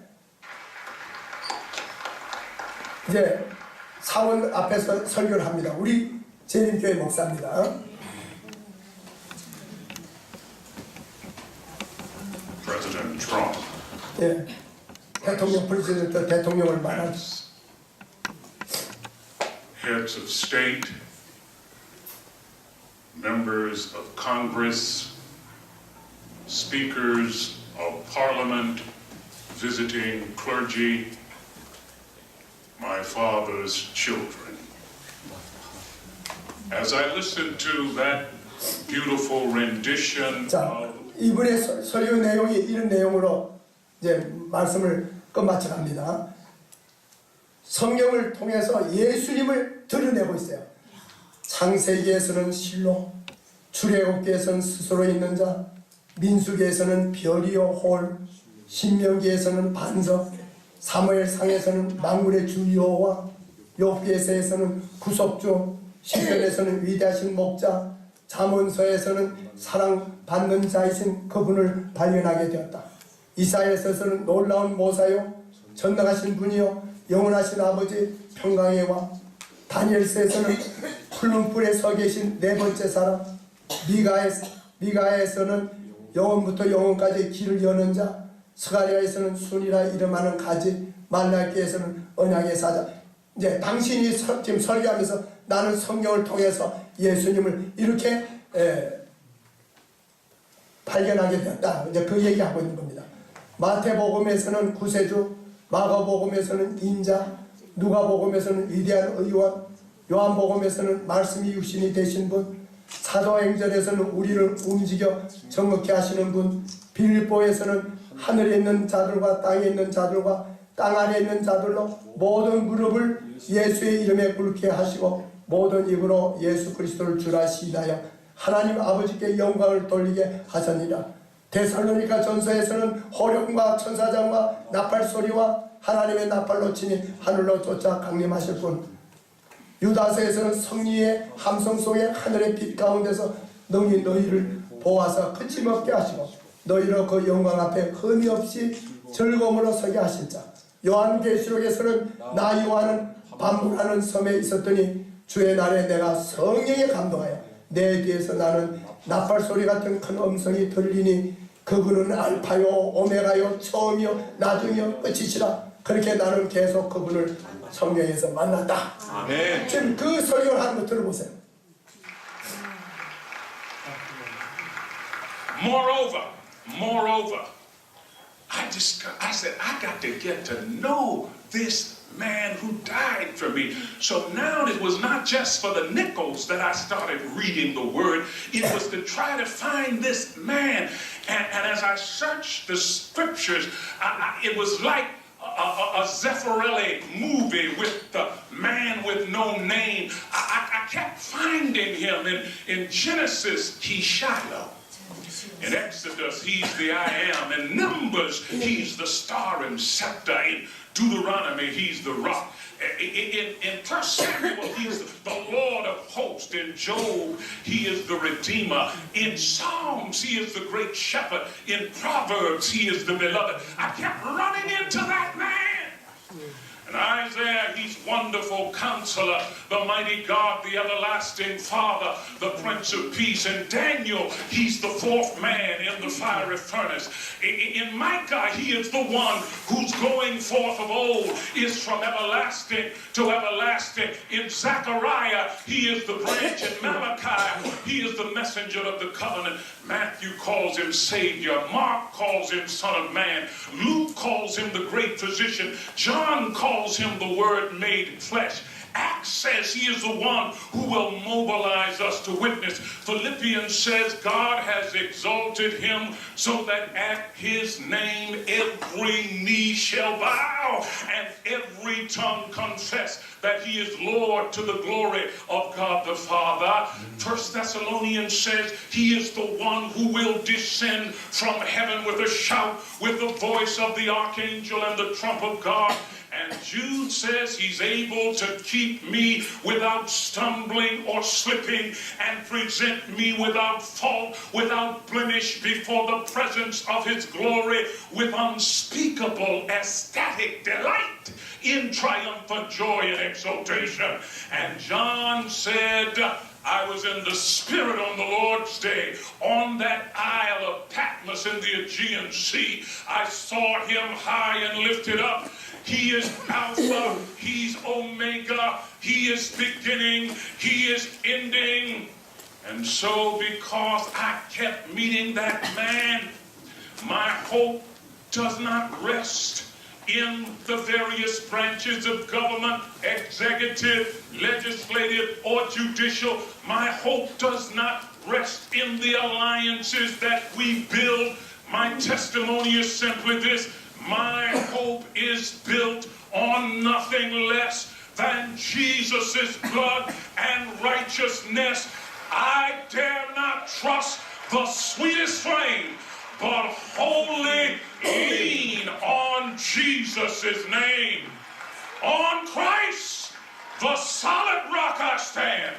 이제 사원 앞에서 설교를 합니다. 우리 재림교회 목사입니다. President Trump, 예, 프레지던트 대통령을 말한 heads of state, members of Congress, speakers of parliament, visiting clergy, my father's children. As I listened to that beautiful rendition 자, of 이분의 설교 내용이 이런 내용으로 이제 말씀을 끝마쳐 갑니다. 성경을 통해서 예수님을 드러내고 있어요. 창세기에서는 실로, 출애굽기에서는 스스로 있는 자, 민수기에서는 별이요 홀, 신명기에서는 반석, 사무엘상에서는 만군의 주 여호와, 욥기에서는 구속주, 시편에서는 위대하신 목자, 잠언서에서는 사랑받는 자이신 그분을 발견하게 되었다. 이사야서에서는 놀라운 모사요, 전능하신 분이요, 영원하신 아버지, 평강의 왕. 다니엘서에서는 푸른 뿔에 서 계신 네 번째 사람. 미가에서는 영원부터 영원까지 길을 여는 자. 스가랴에서는 순이라 이름하는 가지. 말라기에서는 언약의 사자. 이제 당신이 지금 설교하면서 나는 성경을 통해서 예수님을 이렇게 발견하게 되었다. 이제 그 얘기하고 있는 겁니다. 마태복음에서는 구세주, 마가복음에서는 인자, 누가복음에서는 위대한 의원, 요한복음에서는 말씀이 육신이 되신 분, 사도행전에서는 우리를 움직여 정확히 하시는 분, 빌립보에서는 하늘에 있는 자들과 땅에 있는 자들과 땅 아래에 있는 자들로 모든 무릎을 예수의 이름에 꿇게 하시고 모든 입으로 예수 그리스도를 주라 시인하여 하나님 아버지께 영광을 돌리게 하셨느니라. 데살로니가 전서에서는 호령과 천사장과 나팔소리와 하나님의 나팔로 치니 하늘로 쫓아 강림하실 분, 유다서에서는 성리의 함성 속에 하늘의 빛 가운데서 능히 너희를 보아서 그침없게 하시고 너희로 그 영광 앞에 흠이 없이 즐거움으로 서게 하신 자. 요한계시록에서는 나 요한은 반문하는 섬에 있었더니 주의 날에 내가 성령에 감동하여 내 뒤에서 나는 나팔소리 같은 큰 음성이 들리니 그분은 알파요 오메가요 처음이요 나중이요 끝이시라. 그렇게 나는 계속 그분을 성경에서 만났다. 아멘. 지금 그 설교를 하는 거 들어보세요. Moreover, I said, I got to get to know this man who died for me. So now it was not just for the nickels that I started reading the word. It was to try to find this man. And as I searched the scriptures, it was like a Zeffirelli movie with the man with no name. I kept finding him. In Genesis, he's Shiloh. In Exodus, he's the I Am. In Numbers, he's the star and scepter. In Deuteronomy, he's the rock. In 1 Samuel, he's the Lord of hosts. In Job, he is the Redeemer. In Psalms, he is the great shepherd. In Proverbs, he is the beloved. I kept running into that man. In Isaiah, he's wonderful counselor, the mighty God, the everlasting Father, the Prince of Peace. In Daniel, he's the fourth man in the fiery furnace. In Micah, he is the one whose going forth of old is from everlasting to everlasting. In Zechariah, he is the branch. In Malachi, he is the messenger of the covenant. Matthew calls him Savior. Mark calls him Son of Man. Luke calls him the great physician. John calls him the Word made flesh. Acts says he is the one who will mobilize us to witness. Philippians says God has exalted him so that at his name every knee shall bow and every tongue confess that he is Lord to the glory of God the Father. 1 Thessalonians says he is the one who will descend from heaven with a shout, with the voice of the archangel and the trump of God. And Jude says he's able to keep me without stumbling or slipping and present me without fault, without blemish before the presence of his glory with unspeakable ecstatic delight in triumphant joy and exultation. And John said, I was in the Spirit on the Lord's day, on that Isle of Patmos in the Aegean Sea. I saw him high and lifted up. He is Alpha, he's Omega, he is beginning, he is ending. And so because I kept meeting that man, my hope does not rest in the various branches of government, executive, legislative, or judicial. My hope does not rest in the alliances that we build. My testimony is simply this: my hope is built on nothing less than Jesus' blood and righteousness. I dare not trust the sweetest flame, but wholly lean on Jesus' name. On Christ, the solid rock I stand.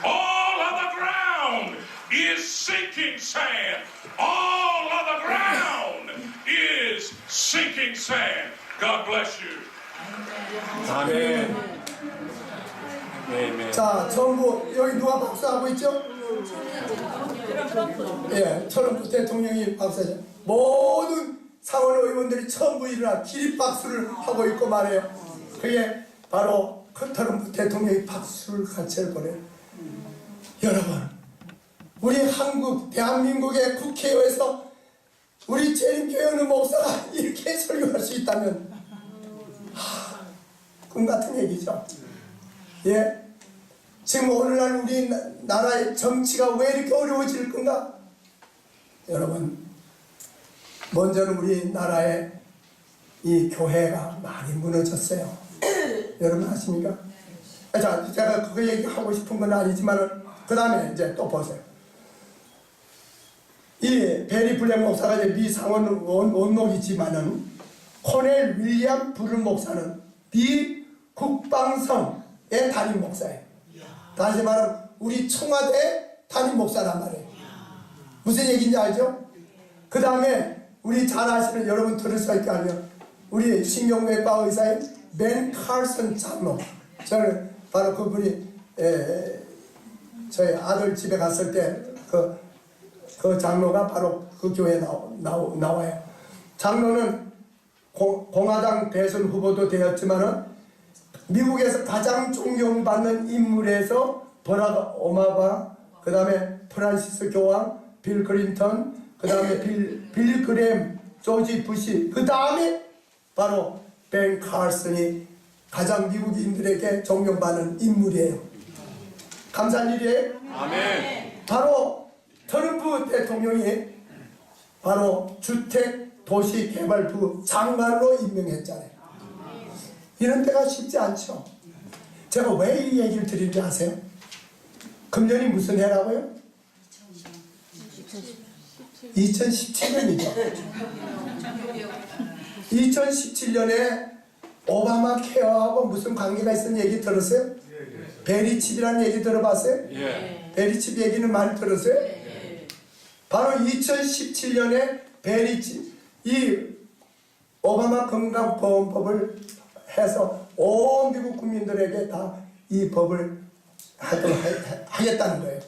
All other ground is sinking sand. All other ground is sinking sand. God bless you. 아멘. 자, 전부 여기 누가 박수하고 있죠? 예, 트럼프 대통령이 박수하죠. 모든 상원 의원들이 전부 일어나 기립박수를 하고 있고 말해요. 그게 바로 그 트럼프 대통령이 박수를 같이 해버려요. 여러분, 우리 한국 대한민국의 국회의원에서 우리 재림교회 목사가 이렇게 설교할 수 있다면 꿈 같은 얘기죠. 예, 지금 오늘날 우리 나라의 정치가 왜 이렇게 어려워질 건가? 여러분, 먼저는 우리 나라의 이 교회가 많이 무너졌어요. 여러분 아십니까? 자, 제가 그거 얘기하고 싶은 건 아니지만 그 다음에 이제 또 보세요. 이 베리 블랙 목사가 이제 미 상원 원목이지만은 코넬 윌리엄 브룬 목사는 미 국방성의 담임 목사예요. 다시 말하면 우리 청와대 담임 목사란 말이에요. 무슨 얘기인지 알죠? 그 다음에 우리 잘 아시는 여러분 들으실 거 아니에요. 우리 신경외과 의사의 맨 칼슨 장로. 저는 바로 그분이 저희 아들 집에 갔을 때 그 장로가 바로 그 교회에 나와요. 장로는 공화당 대선 후보도 되었지만은 미국에서 가장 존경받는 인물에서 버락 오바마, 그 다음에 프란시스 교황, 빌 클린턴, 그 다음에 빌리 그램, 조지 부시, 그 다음에 바로 벤 칼슨이 가장 미국인들에게 존경받는 인물이에요. 감사한 일이에요. 아멘. 바로 트럼프 대통령이 바로 주택도시개발부 장관으로 임명했잖아요. 이런 때가 쉽지 않죠. 제가 왜 이 얘기를 드리는지 아세요? 금년이 무슨 해라고요? 2017년이죠. 2017년에 오바마 케어하고 무슨 관계가 있었는 얘기 들었어요? 베리칩이라는 얘기 들어봤어요? 베리칩 얘기는 많이 들었어요? 바로 2017년에 베리칩, 이 오바마 건강보험법을 해서 온 미국 국민들에게 다 이 법을 하겠다는 거예요.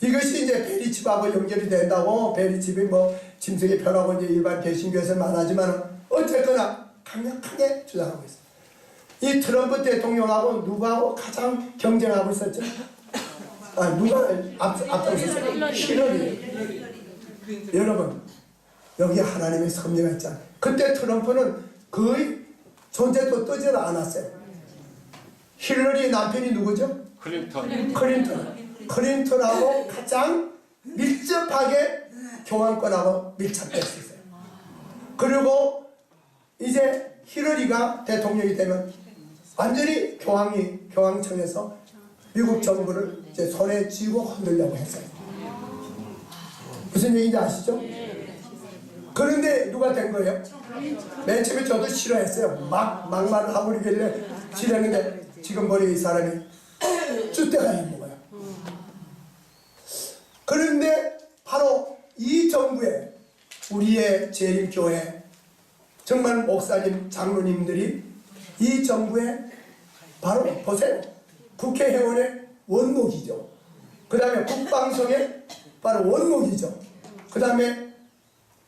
이것이 이제 베리칩하고 연결이 된다고, 베리칩이 뭐 짐승의 표라고 이제 일반 개신교에서 말하지만 어쨌거나 강력하게 주장하고 있어요. 이 트럼프 대통령하고 누구하고 가장 경쟁하고 있었죠? 누가 앞장섰어요? 힐러리. 여러분, 여기 하나님의 섭리가 있잖아요. 그때 트럼프는 거의 존재도 뜨지를 않았어요. 힐러리 남편이 누구죠? 클린턴하고 가장 밀접하게 교환권하고 밀착됐었어요. 그리고 이제 힐러리가 대통령이 되면 완전히 교황청에서 미국 정부를 이제 손에 쥐고 흔들려고 했어요. 무슨 얘기인지 아시죠? 그런데 누가 된 거예요? 맨 처음에 저도 싫어했어요. 막말을 하고 이러길래 싫어했는데 지금 보니 이 사람이 쭈대가 있는 거예요. 그런데 바로 이 정부에 우리의 재림교회 정말 목사님, 장로님들이 이 정부에 바로 보세요. 국회의원의 원목이죠. 그 다음에 국방성의 바로 원목이죠. 그 다음에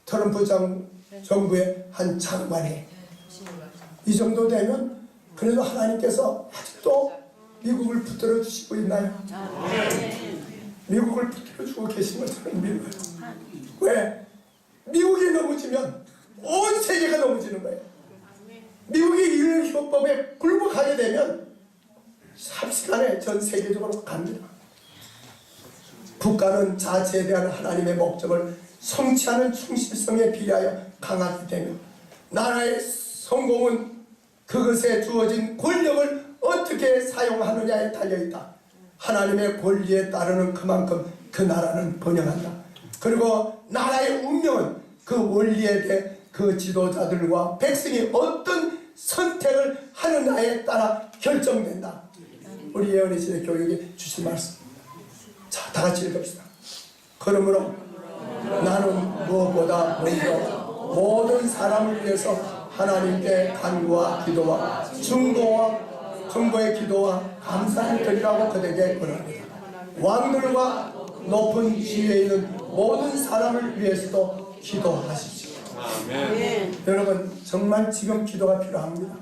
트럼프 정부의 한 장관이 이 정도 되면 그래도 하나님께서 아직도 미국을 붙들어 주시고 있나요? 미국을 붙들어 주고 계신 걸 저는 믿어요. 왜? 미국이 넘어지면 온 세계가 넘어지는 거예요. 미국이 이 헌법에 굴복하게 되면 삽시간에 전 세계적으로 갑니다. 국가는 자체에 대한 하나님의 목적을 성취하는 충실성에 비하여 강하게 되며 나라의 성공은 그것에 주어진 권력을 어떻게 사용하느냐에 달려있다. 하나님의 권리에 따르는 그만큼 그 나라는 번영한다. 그리고 나라의 운명은 그 원리에 대해 그 지도자들과 백성이 어떤 선택을 하느냐에 따라 결정된다. 우리 예언의 시대 교육에 주신 말씀. 자, 다 같이 읽읍시다. 그러므로 나는 무엇보다 먼저 모든 사람을 위해서 하나님께 간구와 기도와 중보의 기도와 감사를 드리라고 그들에게 권합니다. 왕들과 높은 지위에 있는 모든 사람을 위해서도 기도하십시오. 아멘. 여러분 정말 지금 기도가 필요합니다.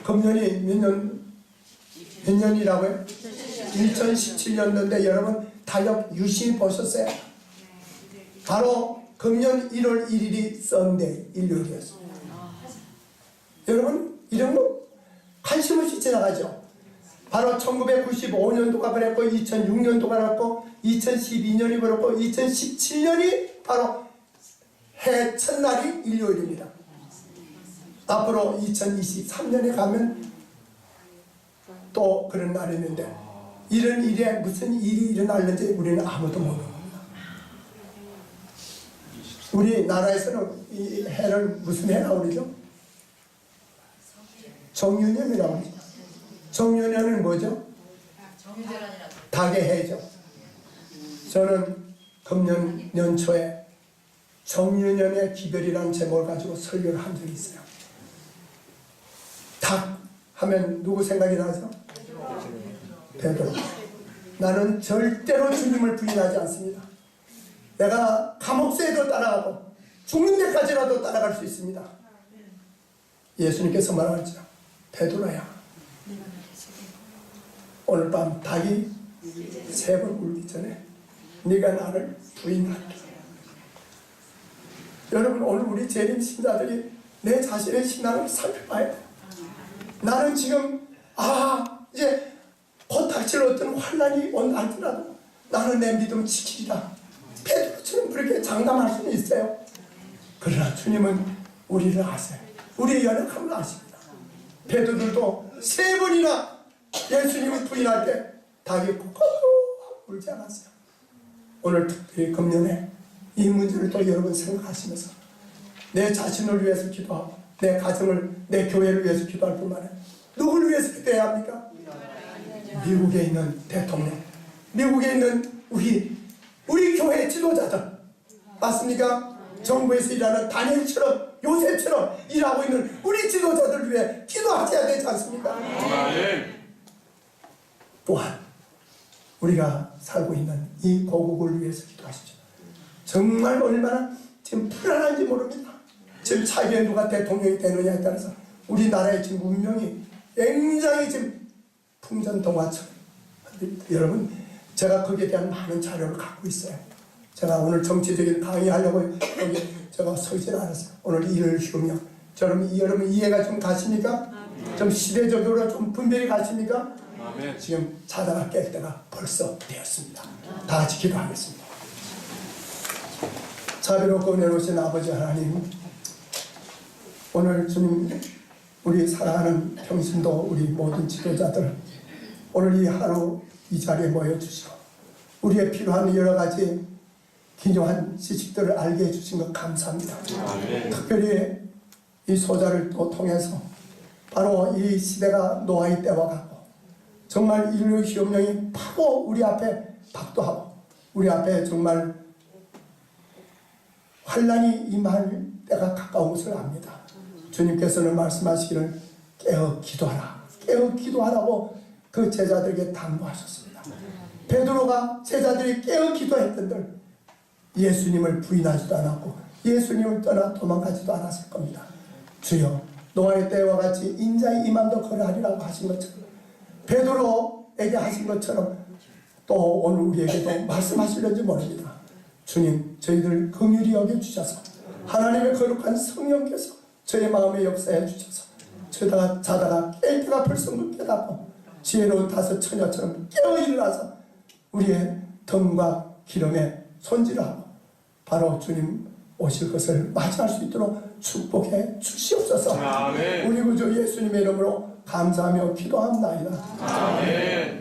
금년이 몇 년이라고요? 2017년도인데 여러분 달력 유심히 보셨어요? 바로 금년 1월 1일이 썬데이, 일요일이었습니다. 여러분 이런 거 관심 없이 지나가죠. 바로 1995년도가 그랬고 2006년도가 그랬고 2012년이 그랬고 2017년이 바로 해 첫날이 일요일입니다. 앞으로 2023년에 가면 또 그런 날이 있는데 이런 일에 무슨 일이 일어날는지 우리는 아무도 모릅니다. 우리나라에서는 이 해를 무슨 해라고 그러죠? 정유년이라고 그러죠. 정유년은 뭐죠? 닭의 해죠. 저는 금년 연초에 정유년의 기별이라는 제목을 가지고 설교를 한 적이 있어요. 닭 하면 누구 생각이 나죠? 베드로. 나는 절대로 주님을 부인하지 않습니다. 내가 감옥새도 따라가고 죽는 데까지라도 따라갈 수 있습니다. 예수님께서 말하죠. 베드로야, 오늘 밤 닭이 3번 울기 전에 네가 나를 부인할게. 여러분 오늘 우리 재림 신자들이 내 자신의 신앙을 살펴봐야 돼요. 나는 지금 이제 곧 닥칠 어떤 환난이 온다 할지라도 나는 내 믿음 지키리라. 베드로처럼 그렇게 장담할 수는 있어요. 그러나 주님은 우리를 아세요. 우리의 연약함을 아십니다. 베드로도 3번이나 예수님을 부인할 때 닭이 꼭 울지 않았어요. 오늘 특별히 금년에 이 문제를 또 여러분 생각하시면서 내 자신을 위해서 기도하고 내 가정을, 내 교회를 위해서 기도할 뿐만 아니라 누구를 위해서 기도해야 합니까? 미국에 있는 대통령, 미국에 있는 우리 교회 지도자들 맞습니까? 정부에서 일하는 다니엘처럼 요셉처럼 일하고 있는 우리 지도자들을 위해 기도하셔야 되지 않습니까? 또한 우리가 살고 있는 이 고국을 위해서 기도하시죠. 정말 얼마나 지금 불안한지 모릅니다. 지금 차기에 누가 대통령이 되느냐에 따라서 우리나라의 지금 운명이 굉장히 지금 풍전등화처럼. 여러분 제가 거기에 대한 많은 자료를 갖고 있어요. 제가 오늘 정치적인 강의하려고 여기 제가 서진 않았어요. 오늘 일을 쉬우며 여러분 이해가 좀 가십니까? 좀 시대적으로 좀 분별이 가십니까? 지금 자다가 깰 때가 벌써 되었습니다. 다 같이 기도하겠습니다. 자비롭고 내놓으신 아버지 하나님, 오늘 주님 우리 사랑하는 평신도 우리 모든 지도자들 오늘 이 하루 이 자리에 모여주시고 우리의 필요한 여러 가지 기묘한 지식들을 알게 해주신 것 감사합니다. 특별히 이 소자를 또 통해서 바로 이 시대가 노아의 때와 같고 정말 인류 시험령이 바로 우리 앞에 박도하고 우리 앞에 정말 환란이 임할 때가 가까운 것을 압니다. 주님께서는 말씀하시기를 깨어 기도하라, 깨어 기도하라고 그 제자들에게 당부하셨습니다. 베드로가 제자들이 깨어 기도했던들 예수님을 부인하지도 않았고 예수님을 떠나 도망가지도 않았을 겁니다. 주여, 노아의 때와 같이 인자의 임함도 그러하리라고 하신 것처럼 베드로에게 하신 것처럼 또 오늘 우리에게도 말씀하시려는지 모릅니다. 주님, 저희들 긍휼히 여겨주셔서 하나님의 거룩한 성령께서 저의 마음에 역사해 주셔서 자다가 깰 때가 벌써 늦게다고 지혜로운 다섯 처녀처럼 깨어 일어나서 우리의 덤과 기름에 손질을 하고 바로 주님 오실 것을 맞이할 수 있도록 축복해 주시옵소서. 아멘. 우리 구주 예수님의 이름으로 감사하며 기도합니다. 아멘.